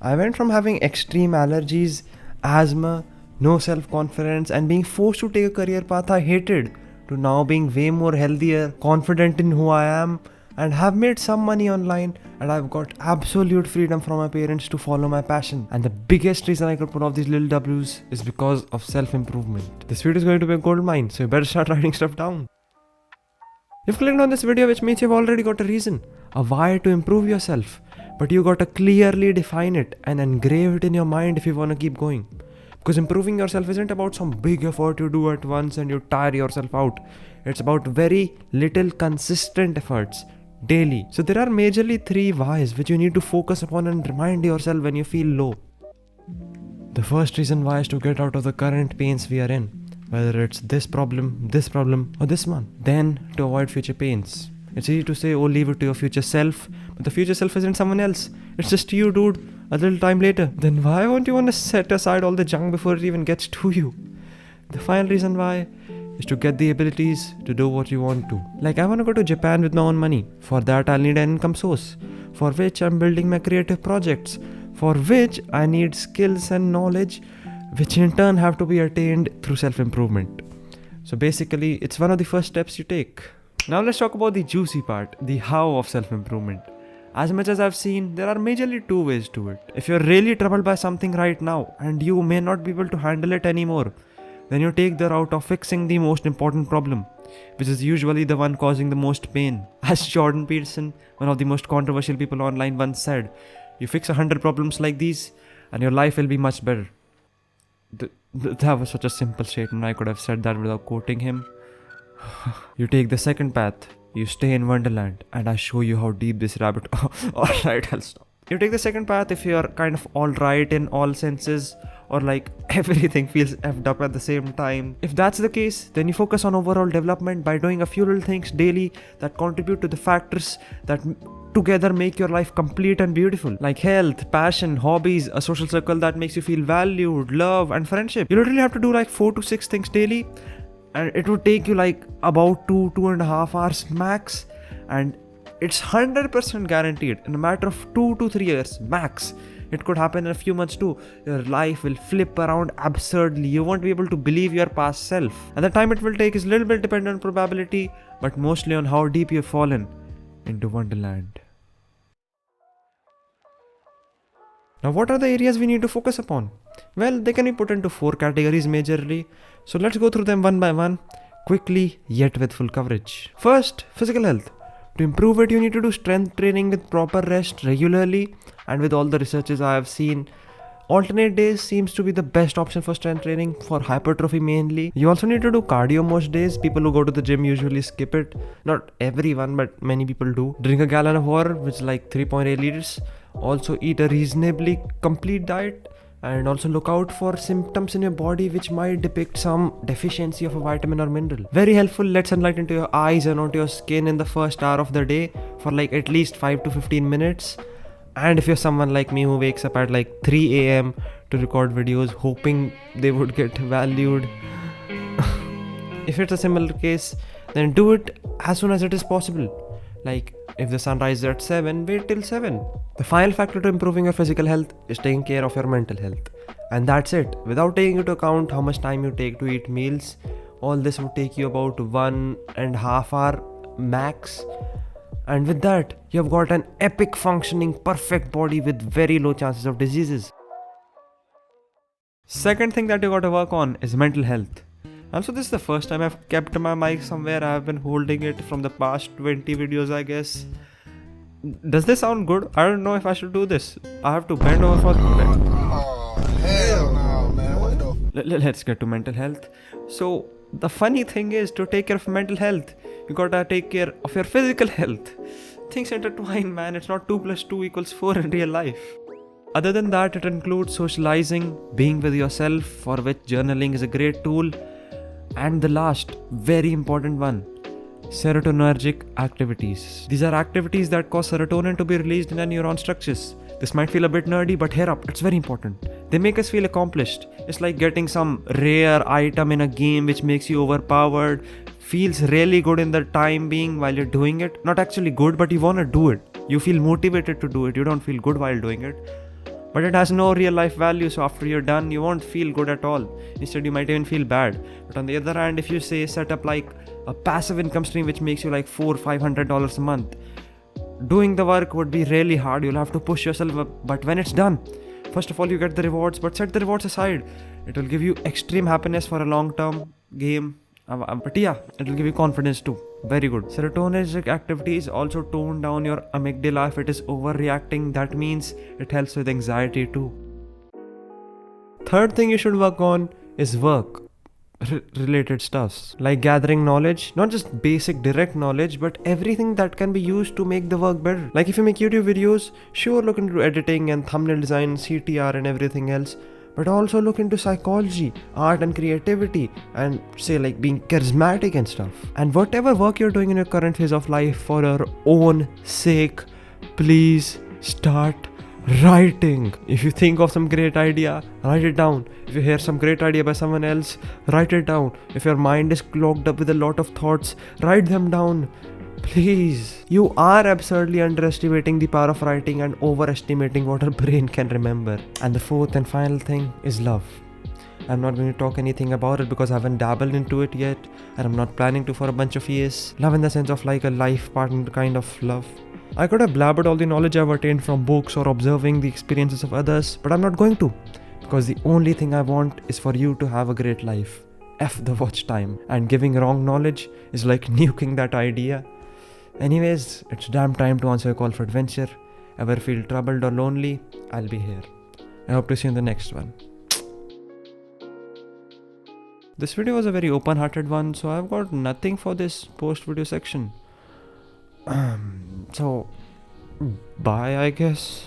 I went from having extreme allergies, asthma, no self-confidence and being forced to take a career path I hated to now being way more healthier, confident in who I am and have made some money online and I've got absolute freedom from my parents to follow my passion. And the biggest reason I could pull off these little W's is because of self-improvement. This video is going to be a gold mine, so you better start writing stuff down. You've clicked on this video, which means you've already got a reason, a why to improve yourself. But you gotta clearly define it and engrave it in your mind if you wanna keep going. Because improving yourself isn't about some big effort you do at once and you tire yourself out. It's about very little consistent efforts, daily. So there are majorly 3 whys which you need to focus upon and remind yourself when you feel low. The first reason why is to get out of the current pains we are in. Whether it's this problem, or this one. Then to avoid future pains. It's easy to say, oh, leave it to your future self, but the future self isn't someone else. It's just you, dude, a little time later. Then why won't you want to set aside all the junk before it even gets to you? The final reason why is to get the abilities to do what you want to. Like I want to go to Japan with my own money. For that I'll need an income source, for which I'm building my creative projects, for which I need skills and knowledge, which in turn have to be attained through self-improvement. So basically, it's one of the first steps you take. Now let's talk about the juicy part, the how of self-improvement. As much as I've seen, there are majorly 2 ways to it. If you're really troubled by something right now and you may not be able to handle it anymore, then you take the route of fixing the most important problem, which is usually the one causing the most pain. As Jordan Peterson, one of the most controversial people online, once said, you fix 100 problems like these and your life will be much better. That was such a simple statement, I could have said that without quoting him. You take the second path, you stay in Wonderland, and I show you how deep this rabbit... Alright, I'll stop. You take the second path if you're kind of alright in all senses, or like everything feels effed up at the same time. If that's the case, then you focus on overall development by doing a few little things daily that contribute to the factors that together make your life complete and beautiful. Like health, passion, hobbies, a social circle that makes you feel valued, love, and friendship. You literally have to do like 4 to 6 things daily. And it would take you like about 2.5 hours max, and it's 100% guaranteed in a matter of 2 to 3 years max. It could happen in a few months too. Your life will flip around absurdly. You won't be able to believe your past self. And the time it will take is a little bit dependent on probability, but mostly on how deep you've fallen into Wonderland. Now what are the areas we need to focus upon? Well, they can be put into 4 categories majorly. So let's go through them one by one, quickly yet with full coverage. First, physical health. To improve it, you need to do strength training with proper rest regularly, and with all the researches I have seen, alternate days seems to be the best option for strength training, for hypertrophy mainly. You also need to do cardio most days. People who go to the gym usually skip it. Not everyone, but many people do. Drink a gallon of water, which is like 3.8 liters. Also eat a reasonably complete diet. And also look out for symptoms in your body which might depict some deficiency of a vitamin or mineral. Very helpful, let sunlight into your eyes and onto your skin in the first hour of the day for like at least 5 to 15 minutes. And if you're someone like me who wakes up at like 3 a.m. to record videos hoping they would get valued, if it's a similar case, then do it as soon as it is possible. Like if the sun rises at 7, wait till 7. The final factor to improving your physical health is taking care of your mental health. And that's it. Without taking into account how much time you take to eat meals, all this would take you about 1.5 hours max. And with that, you have got an epic functioning, perfect body with very low chances of diseases. Second thing that you got to work on is mental health. Also, this is the first time I've kept my mic somewhere. I've been holding it from the past 20 videos, I guess. Does this sound good? I don't know if I should do this. I have to bend over for... Oh, hell no, man. What the... Let's get to mental health. So, the funny thing is, to take care of mental health, you gotta take care of your physical health. Things intertwine, man. It's not 2 + 2 = 4 in real life. Other than that, it includes socializing, being with yourself, for which journaling is a great tool. And the last, very important one, serotonergic activities. These are activities that cause serotonin to be released in our neuron structures. This might feel a bit nerdy, but hear up, it's very important. They make us feel accomplished. It's like getting some rare item in a game which makes you overpowered. Feels really good in the time being while you're doing it. Not actually good, but you want to do it. You feel motivated to do it. You don't feel good while doing it. but it has no real life value. So after you're done, you won't feel good at all. Instead, you might even feel bad. But on the other hand, if you say set up like a passive income stream which makes you like $400-500 a month, doing the work would be really hard. You'll have to push yourself up. But when it's done, first of all, you get the rewards, but set the rewards aside. It will give you extreme happiness for a long term game. But yeah, it will give you confidence too. Very good. Serotonergic activities also tone down your amygdala. If it is overreacting, that means it helps with anxiety too. Third thing you should work on is work related stuffs, like gathering knowledge, not just basic direct knowledge, but everything that can be used to make the work better. Like if you make YouTube videos, sure, look into editing and thumbnail design, CTR and everything else, but also look into psychology, art and creativity, and say like being charismatic and stuff. And whatever work you're doing in your current phase of life, for your own sake, please start writing. If you think of some great idea, write it down. If you hear some great idea by someone else, write it down. If your mind is clogged up with a lot of thoughts, write them down. Please. You are absurdly underestimating the power of writing and overestimating what our brain can remember. And the fourth and final thing is love. I'm not going to talk anything about it because I haven't dabbled into it yet, and I'm not planning to for a bunch of years. Love in the sense of like a life partner kind of love. I could have blabbered all the knowledge I've attained from books or observing the experiences of others, but I'm not going to, because the only thing I want is for you to have a great life. F the watch time. And giving wrong knowledge is like nuking that idea. Anyways, it's damn time to answer a call for adventure. Ever feel troubled or lonely? I'll be here. I hope to see you in the next one. This video was a very open-hearted one, so I've got nothing for this post-video section. So, bye, I guess.